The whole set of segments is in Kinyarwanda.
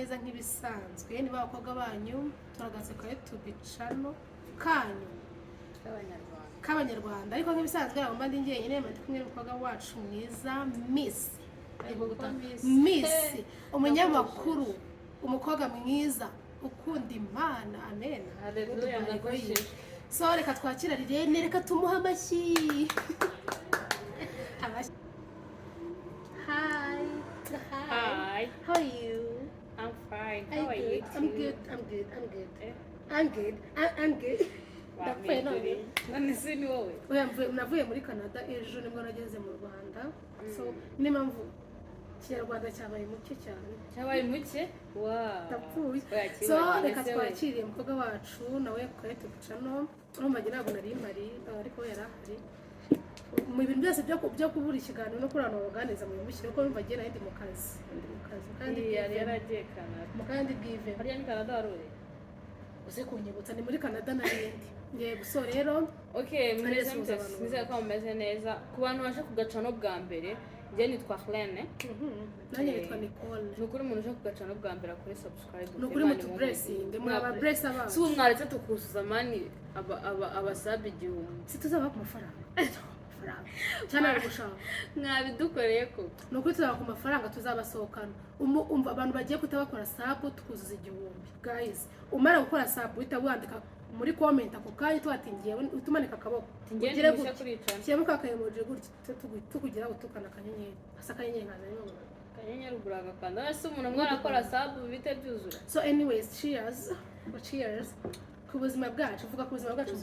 neza nk'ibisanzwe niba abakobwa banyu turagaze kwa YouTube channel kanyu k'abanyarwanda ariko nk'ibisanzwe abo mbandi ngiye nyine ndi kumwe n'umukobwa wacu mwiza Miss umunyamakuru umukobwa mwiza ukunda Imana amen haleluya so reka twakira Irene reka tumuha amashyi Hi. How are you? I'm fine. How are you? I'm good. Nanisini wowe. Navuye muri Canada ejo nibwo nageze mu Rwanda. So ni mpamvu Kinyarwanda cyabaye muke cyane. Cyabaye muke? Wow. Tapfuye. So reka twakiriye umukobwa wacu nawe kwa YouTube channel. Urumva ntabwo nari mari ariko yarahari. Mu bintu byose byo kubura ikiganiro no kurana organize mu mushyire ko numva agera ndi mu kazi kandi yari yaragiye Canada mu kandi bwive hariya ni Canada waruri uze kunyibutsa ni muri Canada narindi ngiye guso rero okay mwize ko mumeze neza ku bantu baje kugacano bwa mbere njye nitwa Helene nanjye nitwa Nicole nukuri umuntu uje kugacano bwa mbere kuri subscribe nukuri mutu blessing muri aba bless abantu si umwaretse tukusuza mani abasabe igihumbi situzaba ku mafaranga cyane ari gushaka mwabidukoreye ko nuko tuzaba ku mafaranga tuzabasohokana abantu bagiye kutabakora sub tukuzuza igihumbi guys umara gukora sub uhita wandika muri comment ako kanya twatingiye utumanika akaboko ugire gutya cyemo kakayemoje gutya tukugira gutukana kanyenyeri asa kanyenyeri nkazanye kanyenyeri uguraga kandi ase umuntu mwarakora sub bite byuzura so anyways cheers ku buzima bwacu vuga ku buzima bwacu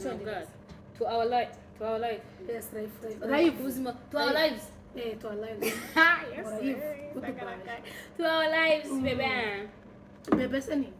to our life yes life buzima to our lives to our lives yes to our lives baby sani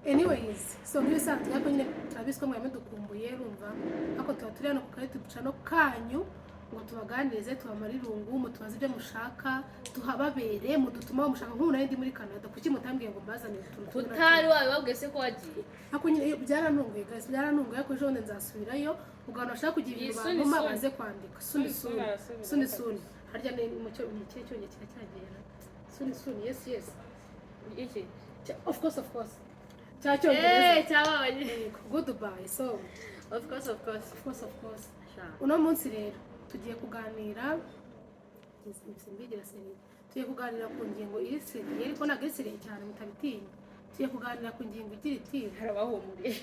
anyways so nk'ibisanzwe ariko nyine abiswe mwame dukumbuye rumva ako tuba turi hano ku YouTube channel kanyu ngo tubaganirize tubamara irungu mutubaze ibyo mushaka tuhababere mudutuma mushaka nk'umuntu ari muri Canada kuki mutambwiye ngo mbazanire utuntu tutari wababwiye se ko wagiye ako nyine byaranunguye guys byaranunguye ariko ejo nde nzasubirayo ugana ushaka kugira ibintu abantu mabaze kwandika suni harya ni mu cyo cyonye kiracyagera suni yes iki of course cyacyongereza cyabaye goodbye so of course uno munsi rero tugiye kuganira tugiye kuganira ku ngingo iri seriye ariko ntabwo iri seriye cyane mutabitinya tugiye kuganira ku ngingo igira iti harabahumuriye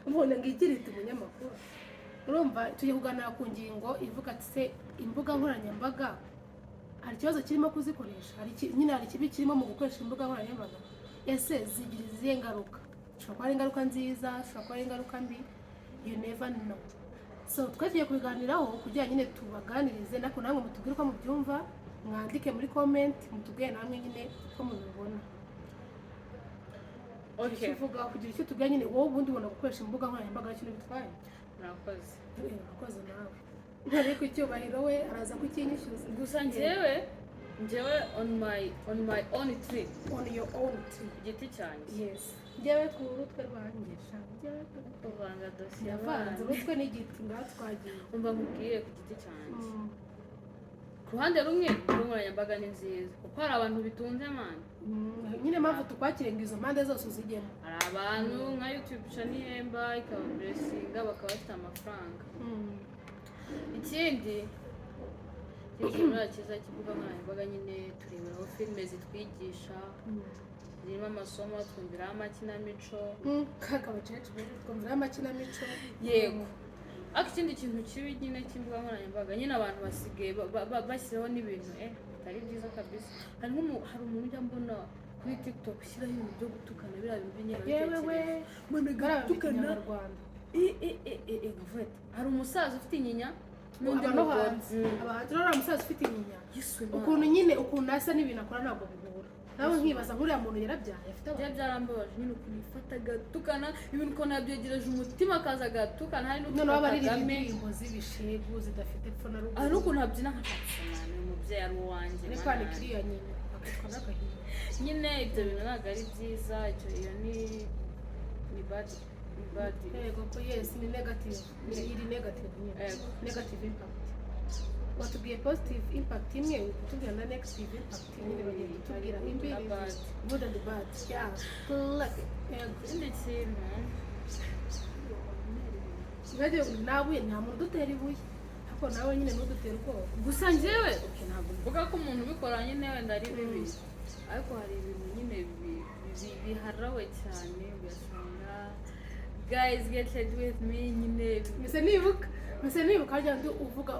umuntu ngo igira iti umunyamakuru urumva tugiye kuganira ku ngingo ivuga ati se imbuga nkoranyambaga hari ikibazo kirimo kuzikoresha hari ikibi kirimo mu gukoresha imbuga nkoranyambaga ese zigira izihe ngaruka ushobora kuba ari ingaruka nziza ushobora kuba ari ingaruka mbi you never know so twagiye kubiganiraho kugira nyine tubaganirize nako namwe mutubwire uko mubyumva mwandike muri comment mutubwire namwe nyine uko mubibona okay uvuga kugira icyo tubwira nyine wowe ubundi ubona gukoresha imbuga nkoranyambaga kintu bitwaye nakoze nawe ntare ku cyubahiro we araza kukinyishyuza gusa njyewe on my own trip on your own trip giti cyane yes njyewe ku rutwe rwangisha njyewe kuvanga dosiye yavanze urutwe n'igiti ngatwagiye umva nkubwire ku giti cyane ku ruhande rumwe nkoranyambaga ni nziza kuko hari abantu bitunze mani nyine mpamvu tukwakire ngo izo mpande zose uzigemo hari abantu nka YouTube channel ihemba ikaba blessinga bakaba bafite amafaranga ikindi ikintu cyiza kivuga nkoranyambaga nyine tureberaho filime zitwigisha zirimo amasomo twumviraho amakinamico twumviraho amakinamico yego ariko ikindi kintu kibi nyine cy'imbuga nkoranyambaga nyine abantu basigaye bashyiraho n'ibintu bitari byiza kabisa hari umuntu ujya mbona kuri TikTok ushyiraho ibintu byo gutukana biriya bintu yewe gutukana Rwanda hari umusaza ufite inyinya abahanzi rero umusaza ufite inyinya ukuntu nyine ukuntu asa n'ibintu akora ntabwo bihura nawe nkibaza nk'uriya muntu yarabyaye afite byarambabaje nyine ukuntu ifata agatukana ibintu ukuntu yabyegereje umutima akaza agatukana hari n'ukuntu baba baririmba indirimbo z'ibishegu zidafite epfo na ruguru hari n'ukuntu abyina nk'akasamana umubyeyi ari uwanjye ni kwanika iriya nyine akitwa n'agahinduka nyine ibyo bintu ntabwo ari byiza iyo ni bad yego ko yes ni negative iri negative nyine negative impact watubwiye positive impact imwe utubwira na negative impact nyine bagiye kutubwira imbere good and bad yeah like ikindi kintu Ngiye nawe nta muntu dutera ibuye ariko nawe nyine ntudutera ubwoba gusa njyewe ntabwo mvuga ko umuntu ubikora nyine wenda ari bibi ariko hari ibintu nyine biharawe cyane ugasanga guys get ready with me nyine Mese nibuka hajya ndi uvuga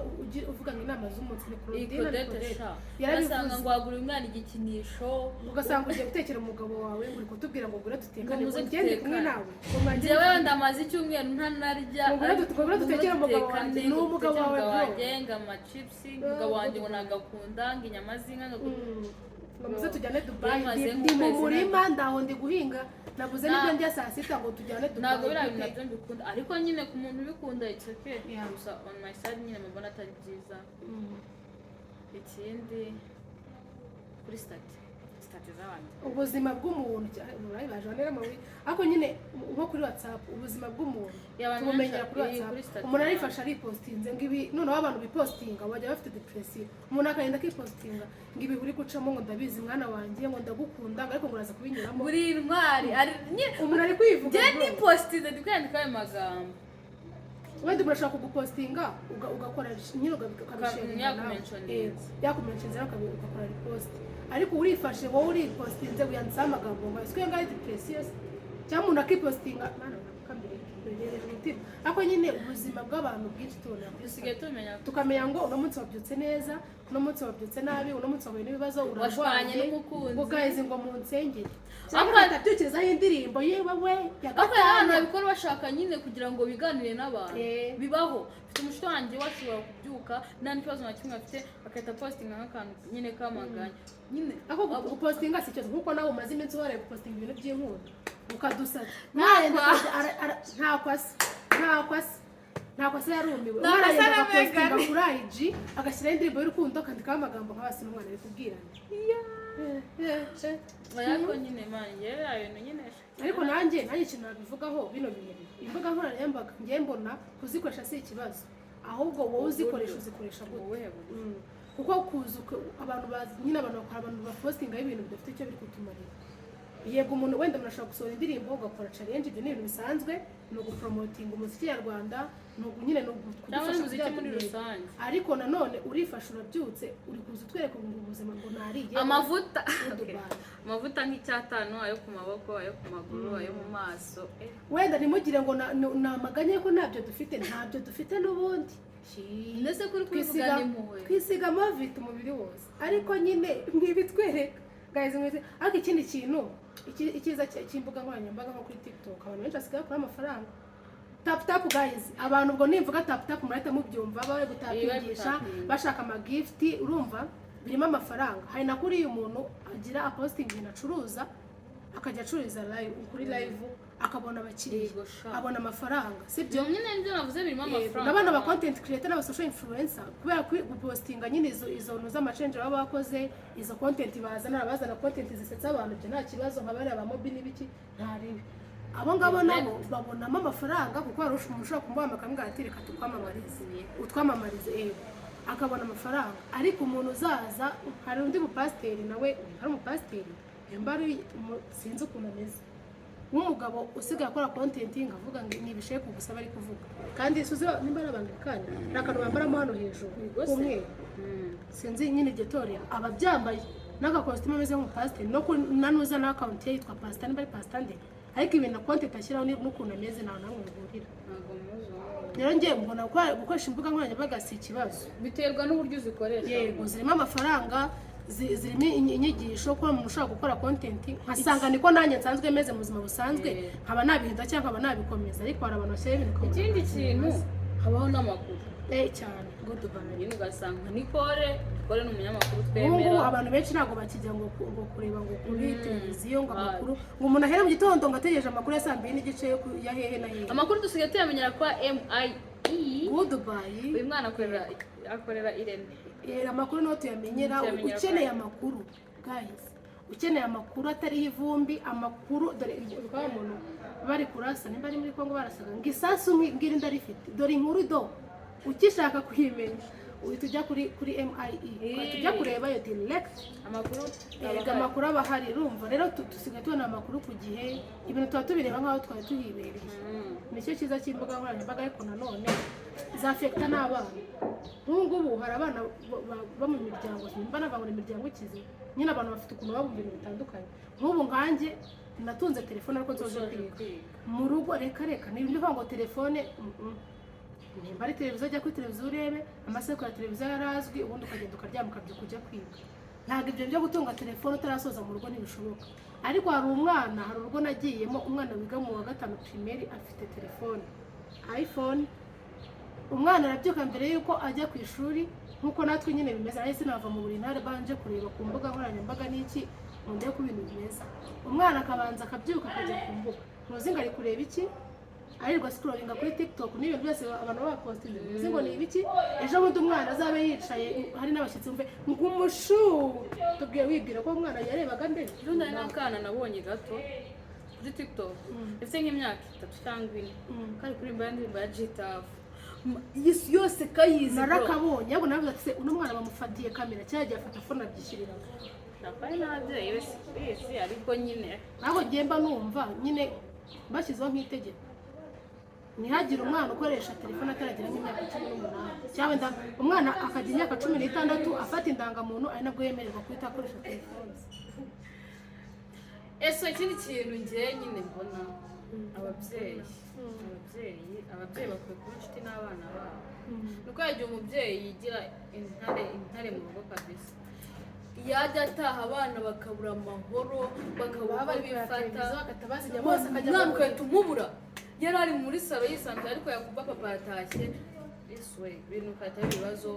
ngo inama z'umunsi ni Claudette yarasanga ngo wagura umwana igikinisho ugasanga ugiye gutekera umugabo wawe ngo uri kutubwira ngo gure dutekane ngo ngende kumwe nawe njyewe ndamaze icyumweru ntanarya gure dutekera umugabo wanjye ni umugabo wawe wagenga amachips umugabo wanjye ngo nagakunda ngo inyama z'inka Muze tujyane Dubai ndi mu murima ndaho ndi guhinga nabuze n'ibyo ndya saa sita ngo tujyane Dubai ntabwo biriya bintu nabyo mbikunda ariko nyine ku muntu ubikunda it's okay gusa on my side nyine mbona atari byiza ikindi kuri stati z'abandi ubuzima bw'umuntu urayibaje mabi ariko nyine nko kuri WhatsApp ubuzima bw'umuntu tubumenyera kuri WhatsApp umuntu arifasha aripostinze ngo ibi noneho abantu bipostinga bajya bafite depression umuntu akagenda akipostinga ngo ibi uri gucamo ngo ndabizi mwana wanjye ngo ndagukunda ariko ngo uraza kubinyuramo buri intwari umuntu ari kwivuga je ni postinze ndikwandika ayo magambo wenda urashaka kugupostinga ugakora nyine ukabishare yakumenshoniza ukakora repost ariko urifashe wowe uri postinze uyanditse amagambo ngo iswe ngaho depression cyangwa umuntu akipostinga ariko nyine ubuzima bw'abantu bwinshi dusigaye tumenya tukamenya ngo uno munsi wabyutse neza uno munsi wabyutse nabi uno munsi wahuye n'ibibazo urashwanye n'umukunzi ngo guys ngo munsengere cyangwa ndabyukizaho indirimbo yewe we yagatana abikora bashaka nyine kugira ngo biganire n'abantu bibaho mfite umushuti wanjye washobora kubyuka nta n'ikibazo na kimwe afite akahita postinga nk'akantu nyine kamaganya nyine ako gupostinga si ikibazo nkuko nawe umaze iminsi wareba gupostinga ibintu by'inkuru ukadusata ntakwasa yarumiwe umwana yenda agapostinga kuri IG agashyiraho indirimbo y'urukundo akandikaho amagambo nk'abasi n'umwana ari kubwirana ariko nyine mani yewe ibintu nyine ariko nanjye ikintu nabivugaho bino bintu imbuga nkoranyambaga ngiye mbona kuzikoresha si ikibazo ahubwo wowe uzikoresha gute kuko kuza abantu nyine abantu bapostingaho ibintu bidafite icyo biri kutumarira yego umuntu wenda murashaka gusohora indirimbo ugakora challenge ibyo ni ibintu bisanzwe no gupromoting umuziki nyarwanda nyine no gufasha umuziki muri rusange ariko nanone urifasha urabyutse uri kuza utwereka ngo ubuzima ngo nariye amavuta nk'icyatanu ayo ku maboko ayo ku maguru ayo mu maso wenda ntimugire ngo namaganye ko ntabyo dufite n'ubundi ndetse kuri kwivugana impuhwe kwisiga amavuta umubiri wose ariko nyine nk'ibitwereka guys ariko ikindi kintu ikiza cy'imbuga nkoranyambaga nko kuri TikTok abantu benshi basigaye bakora amafaranga tap guys abantu ubwo nimvuga tap murahita mubyumva bawe gutapingisha bashaka amagift urumva birimo amafaranga hari na kuri uyu muntu agira aposting ibintu acuruza akajya acururiza live kuri live akabona abakiriya abona amafaranga sibyo nyine nibyo navuze birimo amafaranga n'abana ba content creator n'aba social influencer kubera gupostinga nyine izo z'amachange baba bakoze izo content bazana content zisetsa abantu byo nta kibazo nk'abari aba mobi n'ibiki ntaribi abo ngabo nabo babonamo amafaranga kuko hari umuntu ushobora kumuha akamwe ati reka utwamamarize akabona amafaranga ariko umuntu uzaza hari undi mupasiteri nawe hari umupasiteri yambari sinzi ukuntu ameze nk'umugabo usigaye akora content ngavuga ngo ni ibishepu gusa bari kuvuga kandi isuze nimba ari abantu kandi nakantu bambaramo hano hejuru umwe sinzi nyine Dore ababyambaye n'agakositimu ameze nk'umupasiteri no nanuza na account ye yitwa pastor nimba ari pastor nde ariko ibintu content ashyiraho n'ukuntu ameze nta namwe ngurira rero ngiye mbona gukoresha imbuga nkoranyambaga si ikibazo biterwa n'uburyo uzikoresha yego zirimo amafaranga zirimo inyigisho ko umuntu ushobora gukora content nkasanga niko nanjye nsanzwe meze mu buzima busanzwe nkaba nabihinda cyangwa nkaba nabikomeza ariko hari abantu bashyira ibintu ikindi kintu habaho n'amakuru cyane good bana ugasanga Nikore ni umunyamakuru twemera ubu abantu benshi ntabwo bakijya ngo kureba ngo kuri televiziyo ngo amakuru ngo umuntu ahere mu gitondo ngo ategereje amakuru ya 2:30 n'igice ya hehe na hehe amakuru dusigaye tuyamenyera kwa MIE good bye uyu mwana akorera Irene amakuru no tuyamenyera ukeneye amakuru guys ukeneye amakuru atari ivumbi amakuru dore kwa muntu bari kurasa nimba ari muri Kongo barasaga ngo isasu ngira ndarifite dore inkuru ukishaka kwimenya uhita ujya kuri MIE tujya kureba iyo direct amakuru aba ahari urumva rero dusigaye tubona amakuru ku gihe ibintu tuba tubireba nk'aho twari tuhibereye nicyo cyiza cy'imbuga nkoranyambaga ariko nanone zafekta n'abana nk'ubu hari abana bo mu miryango nimba navangura imiryango ikize nyine abantu bafite ukuntu baba mu bintu bitandukanye nk'ubu nkanjye natunze telefone ariko nzoje kwiga mu rugo reka ni ibintu bivuga ngo telefone nimba ari televiziyo ujya kuri televiziyo urebe amaseko ya televiziyo yarazwi ubundi ukagenda ukaryama ukabyuka ujya kwiga ntabwo ibyo byo gutunga telefone utarasoza mu rugo ntibishoboka ariko hari urugo nagiyemo umwana wiga mu wa 5 primaire afite telefone iPhone umwana arabyuka mbere yuko ajya ku ishuri nkuko natwe nyine bimeze ahise nava mu buri ntare banje kureba ku mbuga nkoranyambaga n'iki nde ku bintu bimeze umwana akabanza akabyuka akajya ku mbuga ntuzinga ari kureba iki arirwa scrollinga kuri TikTok n'ibintu byose abantu bapostinze zingo ni ibiki ejo bundi umwana azabe yicaye hari n'abashyitsi umve ngumushu tubwiye wibwira ko umwana yarebaga nde rundi n'akana nabonye gato kuri TikTok ese nk'imyaka 3 cyangwa 4 kari kuri indirimbo ya Ryica yose kayizi narakabonye abo navuze ati uno mwana bamufatiye kamera cyagiye afata phone abyishyirira napari nabyo yesi ariko nyine naho gemba numva nyine bashyizeho nk'itegeko ntihagire umwana ukoresha telefone ataragira nk'imyaka 18 cyangwa umwana akajya imyaka 16 afata indangamuntu ari nabwo yemererwa kwita akoresha telefone ikindi kintu ngiye nyine mbona ababyeyi bakwiye kuba inshuti n'abana babo nuko yagiye umubyeyi yigira intare mu rugo kabisa yajya ataha abana bakabura amahoro bakabura bifata umwana ugahita umubura yari ari muri salo yisanzuye ariko yakumva papa yatashye ibintu ukahita ibibazo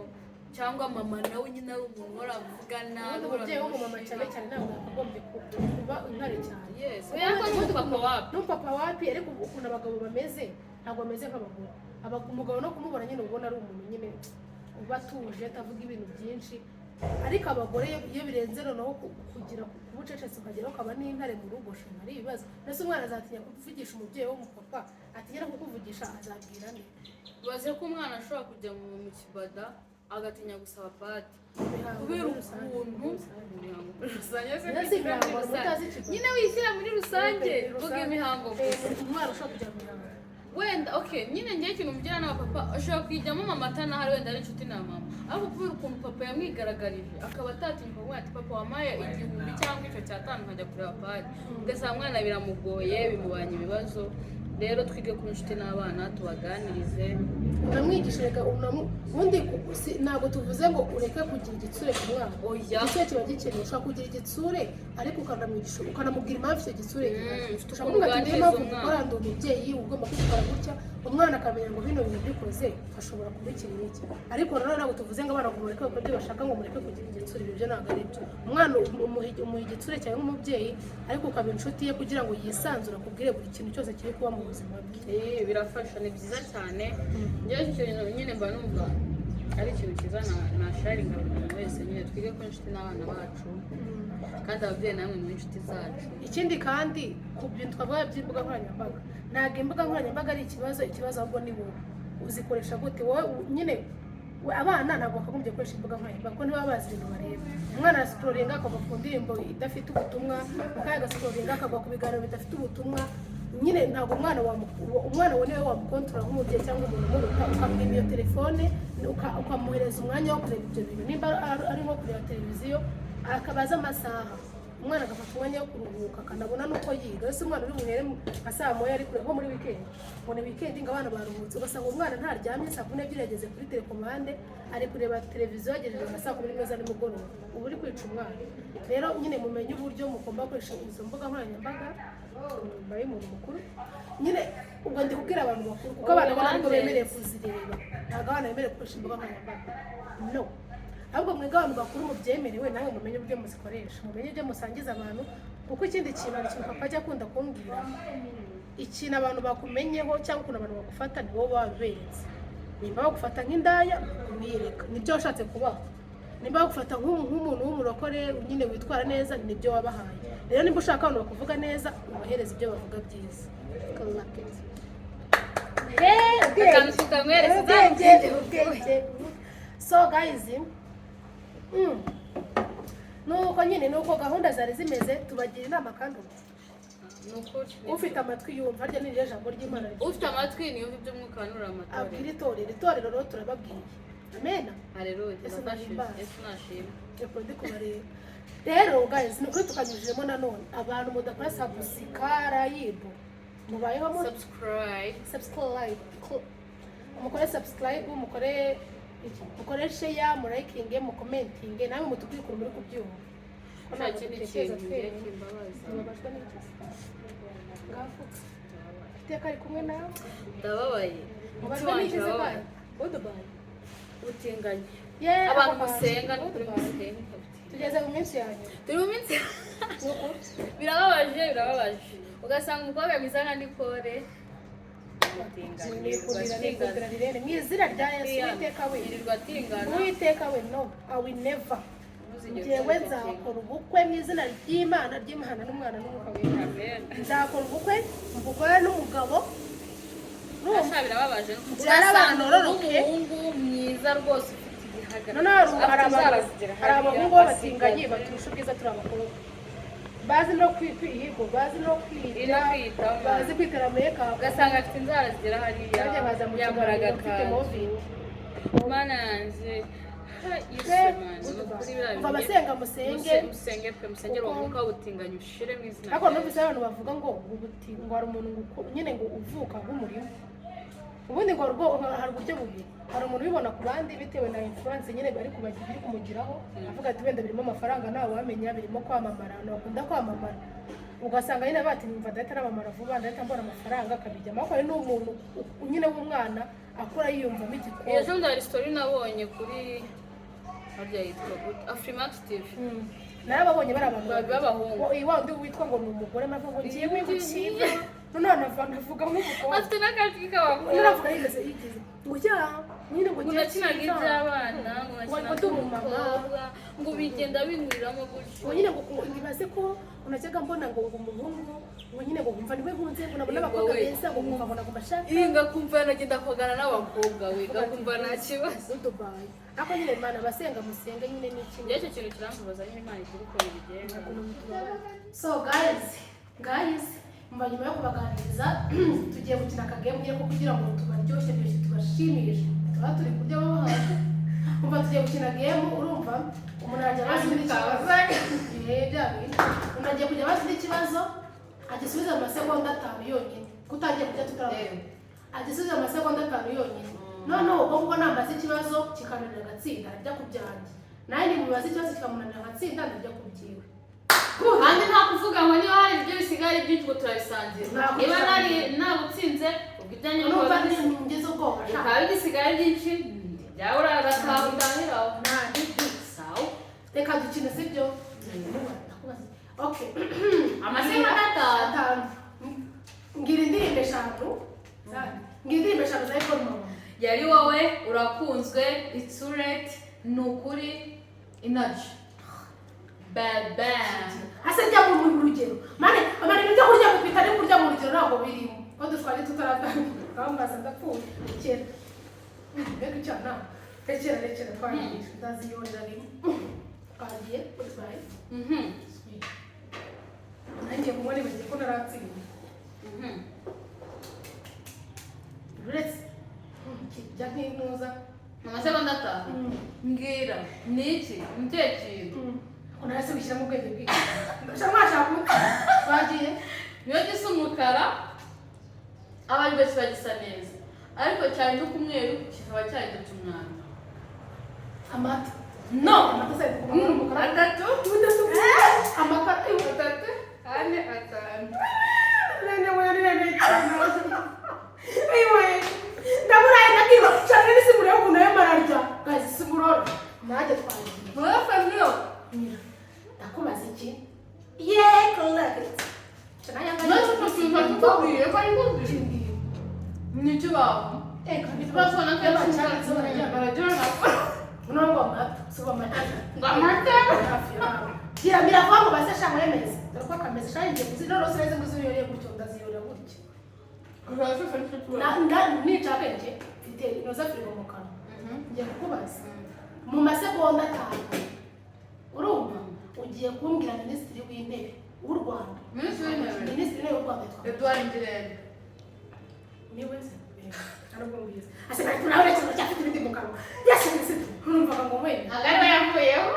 cyangwa mama nawe nyine ari umuntu waravuga nabi umubyeyi w'umumama cyane ntabwo yakagombye kuba intare cyane n'umupapa wapi ariko ukuntu abagabo bameze ntabwo bameze nk'abagore umugabo no kumubona nyine ubona ari umuntu nyine uba atuje atavuga ibintu byinshi ariko abagore iyo birenze noneho kugira kubucecetse ukagera ukaba n'intare mu rugo shima ari ibibazo ndetse umwana azatinya kuvugisha umubyeyi w'umupapa atinya kukuvugisha azabwira nde baze ko umwana ashobora kujya mu kibada agatinya gusaba padi kubera ukuntu nyine wishyira muri rusange vuga imihango umwana ushobora kujya mu mihango wenda nyine ngiye ikintu mugira na papa ashobora kwijyamo mama atanahari wenda ari inshuti na mama ariko kubera ukuntu papa yamwigaragarije akaba atatinya kuvuga ati papa wamaye 1000 cyangwa icyo cyatanu nkajya kureba padi ugasanga umwana biramugoye bimubanye ibibazo rero twige ku inshuti n'abana tubaganirize unamwigisha reka ubundi ntabwo tuvuze ngo ureke kugira igitsure ku mwana igitsure kiba gikeneye ushobora kugira igitsure ariko ukanamwigisha ukanamubwira impamvu icyo gitsure ushobora kuvuga ati niyo mpamvu gukora ndi umubyeyi ugomba kwitwara gutya umwana akamenya ngo bino bintu bikoze ashobora kubikira iki ariko nanone ntabwo tuvuze ngo abana ngo mureke bakora ibyo bashaka ngo mureke kugira igitsure ibyo ntabwo ari byo umwana umuha igitsure cyawe nk'umubyeyi ariko ukaba inshuti ye kugira ngo yisanzure akubwire buri kintu cyose kiri kuba mu buzima bwe birafasha ni byiza cyane njyewe icyo kintu nyine mba numva ari ikintu cyiza na sharinga buri muntu wese nyine twige ko inshuti n'abana bacu kandi ababyeyi namwe muri inshuti zacu ikindi kandi ku bintu twavuga by'imbuga nkoranyambaga ntabwo imbuga nkoranyambaga ari ikibazo ahubwo ni wowe uzikoresha gute wowe nyine abana ntabwo bakagombye gukoresha imbuga nkoranyambaga kuko ntibaba bazi ibintu bareba umwana arasikoringa akagwa ku ndirimbo idafite ubutumwa akaya agasikoringa akagwa ku biganiro bidafite ubutumwa nyine ntabwo umwana we niwe wamukontorora nk'umubyeyi cyangwa umuntu umuruta ukamwima iyo telefone ukamuhereza umwanya wo kureba ibyo bintu nimba ari nko kureba televiziyo akabaza amasaha umwana agafata umwanya wo kuruhuka akanabona n'uko yiga ese umwana uri buhere nka saa moya ari kureba nko muri wikendi ngo ni wikendi ngo abana baruhutse ugasanga umwana ntaryamye saa 12 yageze kuri telekomande ari kureba televiziyo yagejeje nka saa 11 za nimugoroba ubu uri kwica umwana rero nyine mumenye uburyo mugomba gukoresha izo mbuga nkoranyambaga nyuma y'umuntu mukuru nyine ubwo ndi kubwira abantu bakuru kuko abana ntabwo bemerewe kuzireba ntabwo abana bemerewe gukoresha imbuga nkoranyambaga no ahubwo mwebwe abantu bakuru mubyemerewe nawe mumenye uburyo muzikoresha mumenye ibyo musangiza abantu kuko ikindi kintu papa ajya akunda kumbwira ikintu abantu bakumenyeho cyangwa ukuntu abantu bagufata ni wowe wabiberetse nimba bagufata nk'indaya umwiyereka nibyo washatse kubaho nimba bagufata nk'umuntu w'umurokore nyine witwara neza nibyo wabahaye rero nimba ushaka abantu bakuvuga neza ubahereza ibyo bavuga byiza So guys, nuko nyine nuko gahunda zari zimeze, tubagira inama kandi ufite amatwi yumva arya n'iryo jambo ry'Imana. Ufite amatwi niyo ibyo mwuka wanura amatorero. Abwira itorero rero turababwiye. Amen. Haleluya. Yesu nashimye. Ndi kubareba. Rero guys, nuko tukanyujijemo nanone abantu mudakora subscribe. Mubayeho mu subscribe. Mukore subscribe, mukore share, mu liking, mu commenting, nawe mutubwikura muri kubyumva. Nta kintu kimbabaza. Iteka ari kumwe nawe. Ndababaye. Utinganye. Abantu musenga n'ukuri musenga. Tugeze mu minsi yanyu. Turi mu minsi. Birababaje. Ugasanga umukobwa mwiza nka Dore. Utinganye. Mwizira rya Yesu iteka we. Irirwa tingana. Uiteka we no, I will never. Njyewe nzakora ubukwe mu izina ry'Imana ry'Imana n'Umwana n'Umwuka wera. Amen. Nzakora ubukwe mbukore n'umugabo. Nasha birababaje. Abantu roroke. Umuhungu mwiza rwose ufite igihagararo. None hari abahungu batinganye baturusha ubwiza turi abakobwa. Bazi no kwihigo, bazi no kwita, bazi kwitera makeup. Ugasanga afite inzara zigera hariya. Yambaraga akazi. Mana yanjye. Babasenga musenge umwuka w'ubutinganyi ushire mu izina. Ariko numvise abantu bavuga ngo ubutingo hari umuntu nyine ngo uvuka nk'umurimo. Ubundi ngo hari uburyo bubiri. Hari umuntu ubibona ku bandi bitewe na influence nyine bari kumugiraho. Avuga ati wenda birimo amafaranga nawe wamenya birimo kwamamara, bakunda kwamamara. Ugasanga nyine bati numva data arabamara vuba, data mbona amafaranga akabijyamo. Ariko hari n'umuntu nyine w'umwana akora yiyumvamo igikoni. Iyo jo ndari story nabonye kuri harya yitwa Afrimax TV. Narababonye bari abantu b'abahungu. Iyi wandi witwa ngo ni umugore mavuga ngo ngiye gukiba. None navuga nk'umukobwa. Afite n'akajwi k'abakobwa. Naravuga yigeze yigize. Ujya nyine ngo ngiye kinaga iby'abana, ngo umukobwa, ngo bigenda binguriramo gutyo. Ngo nyine ngo ngibaze ko unajyaga mbona ngo umuhungu ngo nyine ngo umva niwe nkunze ngo nabona abakobwa beza ngo umva mbona ngo bashaka. Inga kumva nagenda kogana n'abakobwa we, gakumva nta kibazo. Dubai. Ako nyine Imana basenga musenga nyine n'iki. Icyo kintu kirambabaza nyine Imana igira uko bigenda. So guys, nyuma yo kubaganiriza tugiye gukina akagame ngiye ko kugira ngo tubaryoshye tubashimishe. Tuba turi kurya bahaje. Umva tugiye gukina game urumva umuntu ajya bazi n'ikibazo. Umuntu agiye kujya bazi n'ikibazo agisubiza mu masegonda 5 yonyine. Kutagiye kujya tutarabona. Agisubiza mu masegonda 5 yonyine. Noneho ubwo nambaza ikibazo kikananira gatsinda ajya kubyanjye. Naye ni mubaza ikibazo kikamunanira gatsinda ajya kubyiwe. Kandi nta kuvuga ngo niba hari ibyo bisigaye byinshi ngo turabisangira. Niba nagutsinze ubwo ibyanjye n'ubwo ni ngeze ubwoba. Ukaba igisigaye byinshi byawe uragataha utangira nta ndetse sawa. Reka dukine sibyo? Okay. Amasegonda 5. Ngira indirimbo 5 za Ikoranabuhanga. Yari wowe urakunzwe it's too late nukuri energy. Baba. Hasa njya mu rugero. Mane ibyo kurya gupita ari kurya mu rugero ntabwo birimo. Ko dutwari tutaratangira. Bambaza ndapfuye. Kera. Mbega cyana. Rekera twanyigisha ndaziyonera rimwe. Kagiye kuzbaye. Nanjye kumwe nibagiye ko naratsinda. Let's Jackie Noza. Amasegonda 5. Mbwira niki mtekiro. Unahise wishyira mu bwenge bw'iki. Ndashaka bagiye. Niyo gisa umukara abari bose bagisa neza. Ariko cyane no kumweru kikaba cyahindutse umwanda. Amata. No, amata sai kumukara. Atatu. Amata 3. Ane atanu. Nene mwari cyane. Ayiwe. Ndaburaye nakiba. Cyane nisi muri yo kunaye mararya. Guys simuroro. Naje twaje. Mwafa niyo. Ndakubaza iki? Yeah, correct. Chanayanga. Nasi tusimba tutabwiye ko ari ngombwa. Ni kibaho. Kandi twasona ko cyanditse barajyana. Unongo amata. Suba amata. Amata. Kiramira kwangu base sha mwemeze. Ndakwa kameze shangiye kuzino rose reze nguzuyore gutyo ndaziyora gutyo. Uraje fari tutu. Na ni chakenge. Fite inoza firigo mukana. Ngiye kukubaza. mu masegonda 5 urumva ugiye kumbwira minisitiri w'intebe w'u Rwanda. Minisitiri w'u Rwanda Edouard Ngirente. niwe se ariko mbizi ase bari tunawe cyane cyafite ibindi mu kanwa yashyize urumva ngo we Ntabwo ari we yavuyeho.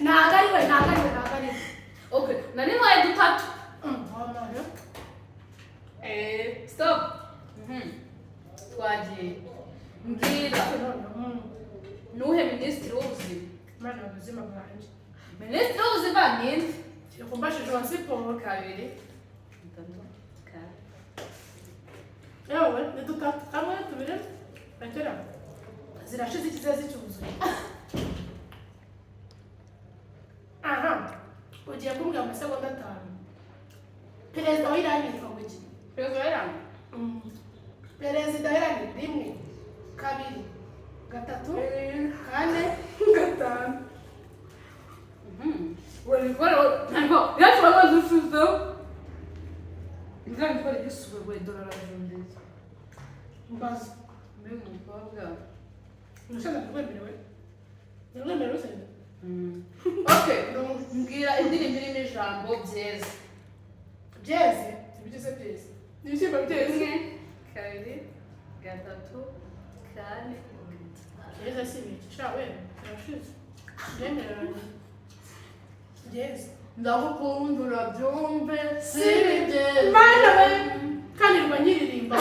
ntabwo ari we ntabwo ari we ntabwo ari we. Okay, nari nkaye dutatu. Wamara Stop. Twagiye. Mbwira. Nuhe minisitiri w'ubuzima? mana ubuzima bwanjye Minisitiri w'ubuzima ni nde? yakumbashije wa siporo 2, 3, 4. yewe ni dutatu kamwe tubiri batera zirashize ikizazi cyuzuye. Aha ugiye kumbwira amasegonda 5 perezida wa Irani yitwa ngo iki? Perezida wa Irani? Perezida wa Irani 1 2 3 4 5. Wewe ntabwo yashobora gusubiza. Ngira ngo yisubiye we Dore arajundeze. Mbaza Mbega umukobwa. nashaka kwemerewe nyemerewe se. Okay, mbwira indirimbo irimo ijambo byeze. Byeze ibigize byeze ibishyimbo byeze 1, 2, 3, 4. byeze si ibiki sha we birashize byemerewe byeze Ndagukunda urabyumve si byeze mana we kandi rwa nyiririmba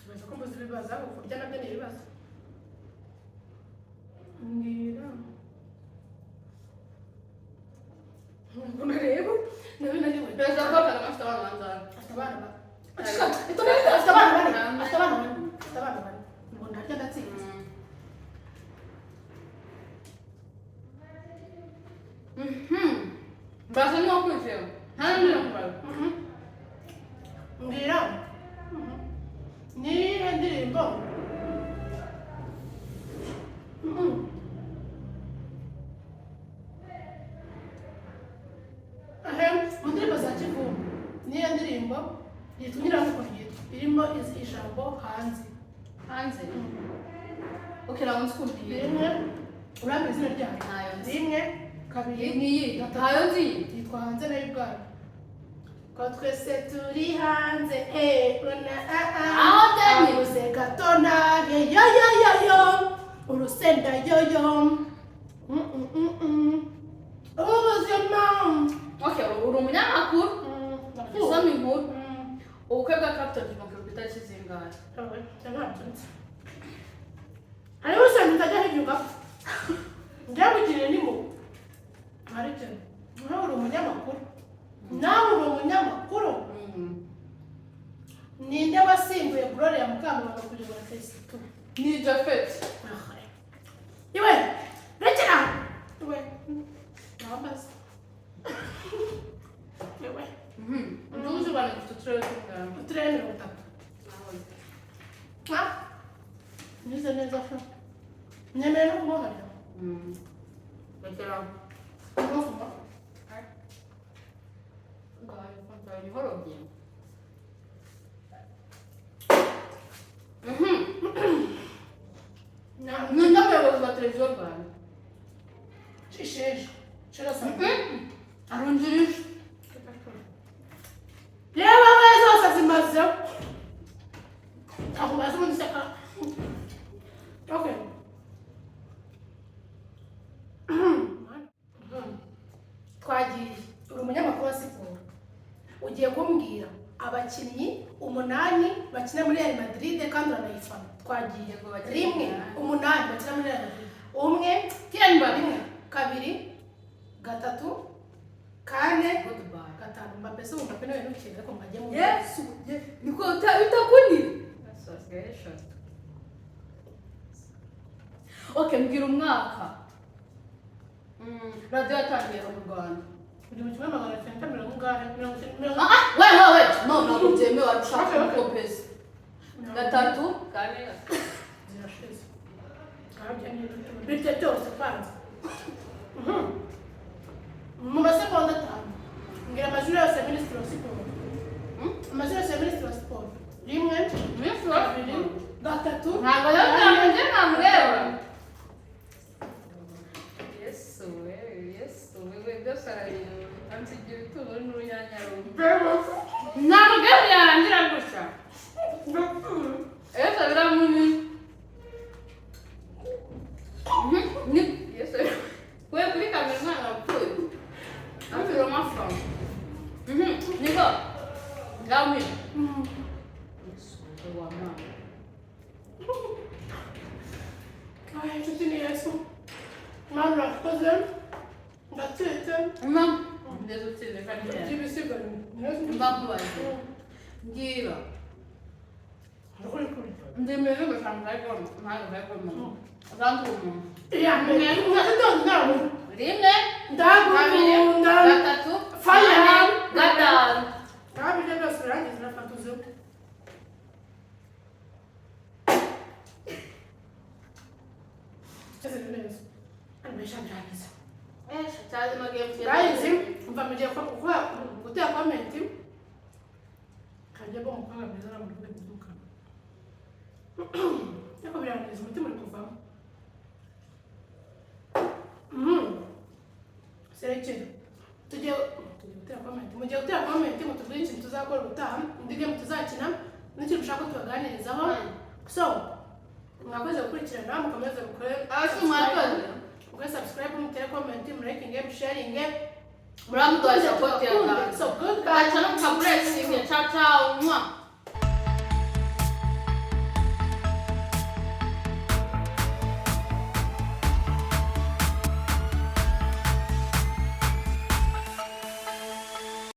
baza ko mbuze ibibazo aho kurya nabyo ni ibibazo mbwira mbona rero nawe nariwe Perezida wa Kagame afite abana bangahe? afite abana bane afite abana bane ngo ntarya ndatsinze. Mbasa no kwifira. Hano ndambaye. mbwira ni iyihe ndirimbo mu ndirimbo za Kivumu ni iyihe ndirimbo yitwa Nyirarukundo irimo ijambo hanze? Hanze. Okay, nawe nzikumbira. rimwe urambe izina ryayo Ntayo nzi. 1 2 Niyi. Ntayo nzi. yitwa hanze nayo ubwayo ko twese turi hanze Aho byari. abuze gato nawe yo urusenda yoyo ubuzima. Okay, uri umunyamakuru. Usoma inkuru. Ubukwe bwa Captain Kimonke ku itariki zingahe? hariho usanga utajya hibyuka njyabugirire ni mu ariko nawe uri umunyamakuru ninde wasimbuye Gloria Mukamabanga kuyobora Facebook? Ni Japhet. iwe rekera iwe nabasa iwe Nduzi bana kututreo tungana. uturere 3 nize neza fa nyemera no kumuharira Rekera. kumuvuma Ngayo kwanta ni horobye. Nunda muyobozi wa televiziyo Rwanda. shisheje shirasa Arunjirije. yewe we zose zimaze aho bazi ubundi seka. Okay. Twagiye uri umunyamakuru wa siporo ugiye kumbwira abakinnyi 8 bakina muri Real Madrid kandi uranayifana. Twagiye 1 8 bakina muri Real Madrid 1 Kylian Mbappé. 2 3 4 Goodbye. 5 Mbappé se Mbappé nawe ntukire ko mbajye mu Yesu. Niko utakuni. That's very short. Okay, mbwira umwaka. Radio yatangiye mu Rwanda. kuri mu kimwe magana cyenda mirongo ingahe mirongo Wait. No, byemewe arashaka gukopeza. 3, 4. zirashize bityo byose kwanza mu masegonda 5 ngira amazina yose ya minisitiri wa siporo amazina yose ya minisitiri wa siporo Yes, wewe kuri kamera umwana wapfuye. Afiro mafa. Niko. Gami. Yesu, wa mama. Ay, inshuti ni Yesu. Mwana urakoze. Ndatetse. Mama, ndezo tsile kandi. Ibisigaye. Mbamu waje. Ngira. Ndemere gusanga ariko ntabwo ariko abantu ya mbere ndandana rimwe ndagukunda gatatu fire gatanu kabije byose urangiza urafatuze cyese neza amesha byagize cyane magemu guys umva muje kwa gutera comment kanje bo mukanga meza mu rwego duka yako birangiza umutima uri kuvamo serekera tujye gutera comment mujye gutera comment mutubwire ikintu tuzakora ubutaha indi game tuzakina n'ikintu ushaka tubaganirizaho so mwakoze gukurikirana mukomeze gukore subscribe mutere comment murakinge sharinge muramuduha support ya so good guys ciao ciao